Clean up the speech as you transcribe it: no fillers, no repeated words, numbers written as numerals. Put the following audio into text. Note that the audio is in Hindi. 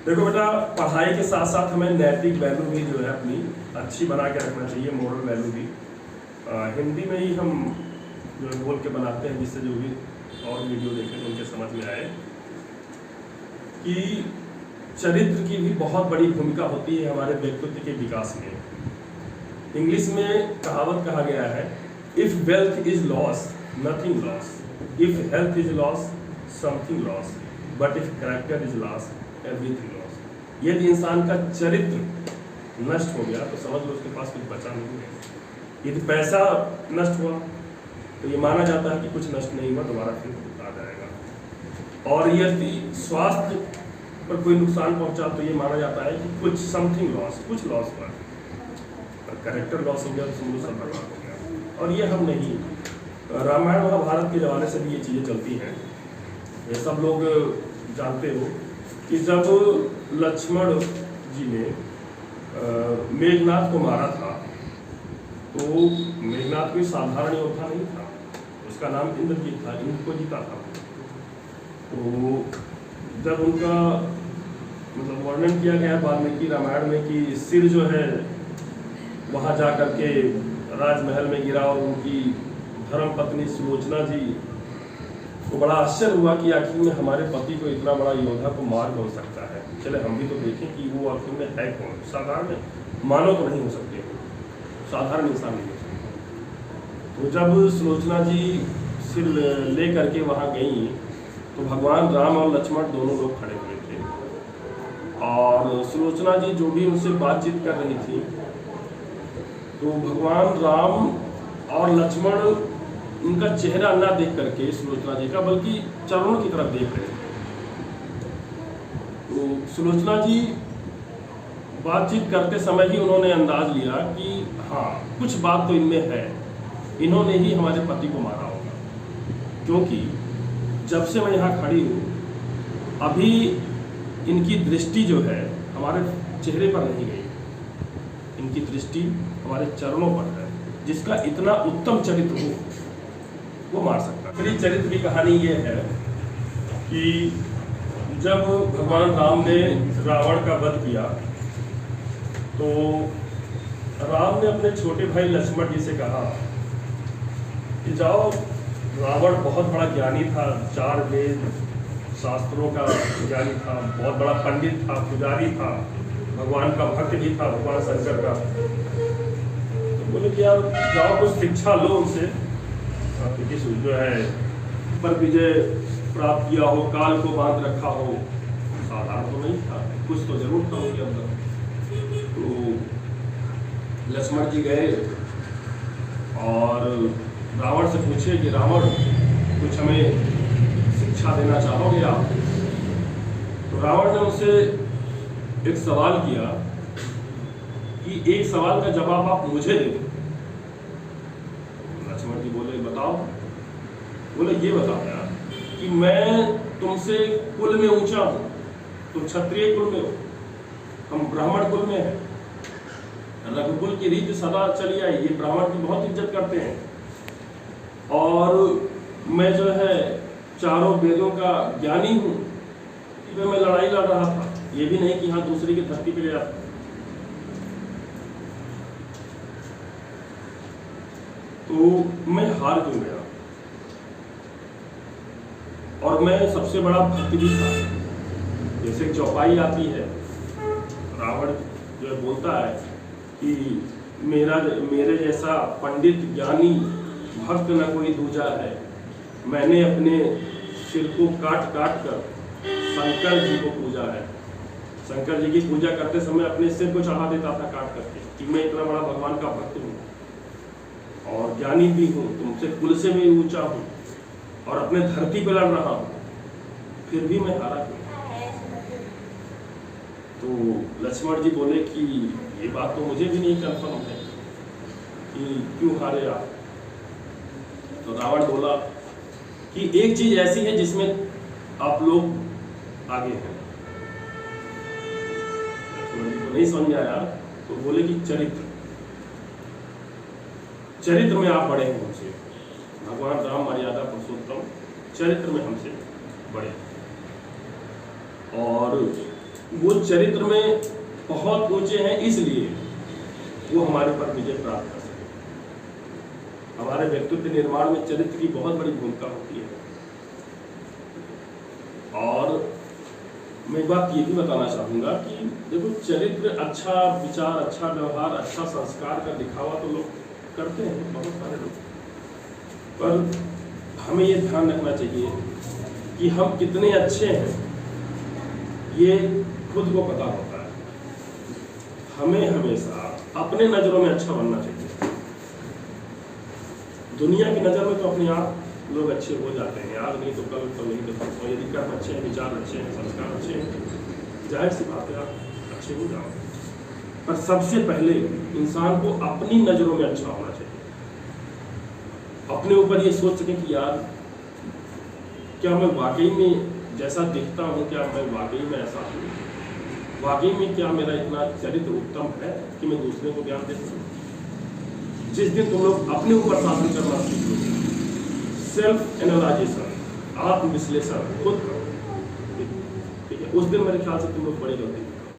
देखो बेटा, पढ़ाई के साथ साथ हमें नैतिक वैल्यू भी जो है अपनी अच्छी बना के रखना चाहिए, मोरल वैल्यू भी। हिंदी में ही हम जो है बोल के बनाते हैं, जिससे जो भी और वीडियो देखें तो उनके समझ में आए कि चरित्र की भी बहुत बड़ी भूमिका होती है हमारे व्यक्तित्व के विकास में। इंग्लिश में कहावत कहा गया है, if wealth is loss nothing loss, if health is loss something loss, but if character is loss everything loss. यदि इंसान का चरित्र नष्ट हो गया तो समझ लो उसके पास कुछ बचा नहीं है। यदि पैसा नष्ट हुआ तो ये माना जाता है कि कुछ नष्ट नहीं हुआ, दोबारा फिर आ जाएगा। और यदि स्वास्थ्य पर कोई नुकसान पहुंचा तो ये माना जाता है कि कुछ समथिंग लॉस, कुछ लॉस हुआ। और कैरेक्टर लॉस हो गया तो समझो सब बर्बाद हो गया। और ये हम नहीं, रामायण महाभारत के ज़माने से भी ये चीज़ें चलती हैं। ये सब लोग जानते हो कि जब लक्ष्मण जी ने मेघनाथ को मारा था तो मेघनाथ कोई साधारण योद्धा नहीं था, उसका नाम इंद्रजीत था, इंद्र को जीता था। तो जब उनका मतलब वर्णन किया गया वाल्मीकि रामायण में कि सिर जो है वहाँ जा कर के राजमहल में गिरा और उनकी धर्म पत्नी सुलोचना जी को बड़ा आश्चर्य हुआ कि आखिर में हमारे पति को इतना बड़ा योद्धा को मार कौन सकता है, चले हम भी तो देखें कि वो आखिर में है कौन। साधारण मानव तो नहीं हो सकते, साधारण इंसान नहीं हो सकते। तो जब सुलोचना जी सिर ले करके वहाँ गई तो भगवान राम और लक्ष्मण दोनों लोग खड़े हुए थे और सुलोचना जी जो भी उनसे बातचीत कर रही थी तो भगवान राम और लक्ष्मण उनका चेहरा ना देख करके सुलोचना जी का, बल्कि चरणों की तरफ देख रहे थे। तो सुलोचना जी बातचीत करते समय ही उन्होंने अंदाज लिया कि हाँ कुछ बात तो इनमें है, इन्होंने ही हमारे पति को मारा होगा, क्योंकि जब से मैं यहाँ खड़ी हूँ अभी इनकी दृष्टि जो है हमारे चेहरे पर नहीं गई, इनकी दृष्टि हमारे चरणों पर है। जिसका इतना उत्तम चरित्र हो वो मार सकता है। मेरी चरित्र की कहानी ये है कि जब भगवान राम ने रावण का वध किया तो राम ने अपने छोटे भाई लक्ष्मण जी से कहा कि जाओ, रावण बहुत बड़ा ज्ञानी था, 4 वेद शास्त्रों का ज्ञानी था, बहुत बड़ा पंडित था, पुजारी था, भगवान का भक्त भी था, भगवान शंकर का। तो बोले कि यार जाओ कुछ शिक्षा लो उनसे, किस जो है पर विजय प्राप्त किया हो, काल को बांध रखा हो। साधारण तो नहीं था, कुछ तो जरूर था उनके अंदर। तो लक्ष्मण जी गए और रावण से पूछे कि रावण कुछ हमें शिक्षा देना चाहोगे आप? तो रावण ने उनसे एक सवाल किया कि एक सवाल का जवाब आप मुझे दे दो। लक्ष्मण जी बोले बताओ। बोले ये बताओ यार कि मैं तुमसे कुल में ऊंचा हूं, तुम क्षत्रिय कुल में हो, हम ब्राह्मण कुल में हैं। रघुकुल की रीत सदा चली आई, ये ब्राह्मण की बहुत इज्जत करते हैं। और मैं जो है 4 वेदों का ज्ञानी हूं, मैं लड़ाई लड़ रहा था, ये भी नहीं कि हाँ दूसरे की धरती पे गया। तो मैं हार क्यों गया? और मैं सबसे बड़ा भक्त भी था। जैसे चौपाई आती है, रावण जो है बोलता है कि मेरे जैसा पंडित ज्ञानी भक्त न कोई दूजा है। मैंने अपने सिर को काट काट कर शंकर जी को पूजा है। शंकर जी की पूजा करते समय अपने सिर को चढ़ा देता था काट करके कि मैं इतना बड़ा भगवान का भक्त हूँ और ज्ञानी भी हूँ, तुमसे कुल से भी ऊंचा हूँ और अपने धरती पर लड़ रहा हूँ, फिर भी मैं हारा क्यों? तो लक्ष्मण जी बोले कि ये बात तो मुझे भी नहीं कंफर्म है कि क्यों हारे आप। तो रावण बोला कि एक चीज ऐसी है जिसमें आप लोग आगे हैं। लक्ष्मण जी को नहीं समझ आया तो बोले कि चरित्र में आप बड़े हैं हमसे। भगवान राम मर्यादा पुरुषोत्तम, चरित्र में हमसे बड़े। और वो चरित्र में बहुत ऊंचे हैं, इसलिए वो हमारे पर विजय प्राप्त कर सके। हमारे व्यक्तित्व निर्माण में चरित्र की बहुत बड़ी भूमिका होती है। और मैं एक बात ये भी बताना चाहूँगा कि देखो, चरित्र, अच्छा विचार, अच्छा व्यवहार, अच्छा संस्कार का दिखावा तो लोग करते हैं, बहुत सारे लोग, पर हमें ये ध्यान रखना चाहिए कि हम कितने अच्छे हैं ये खुद को पता होता है। हमें हमेशा अपने नज़रों में अच्छा बनना चाहिए। दुनिया की नज़र में तो अपने आप लोग अच्छे हो जाते हैं, आज नहीं तो कल, तो नहीं तो परसों। यदि कर्म अच्छे हैं, विचार अच्छे हैं, संस्कार अच्छे हैं, जाहिर सी बात है आप अच्छे हो जाओ। पर सबसे पहले इंसान को अपनी नज़रों में अच्छा होना चाहिए। अपने ऊपर ये सोच सके कि यार, क्या मैं वाकई में जैसा दिखता हूँ, क्या मैं वाकई में ऐसा हूँ? वाकई में क्या मेरा इतना चरित्र उत्तम है कि मैं दूसरे को ज्ञान दे सकूँ? जिस दिन तुम लोग अपने ऊपर शासन करना सीख लो, सेल्फ एनालाइजेशन, आत्मविश्लेषण खुद करो, ठीक है, उस दिन मेरे ख्याल से तुम लोग बड़ी गलती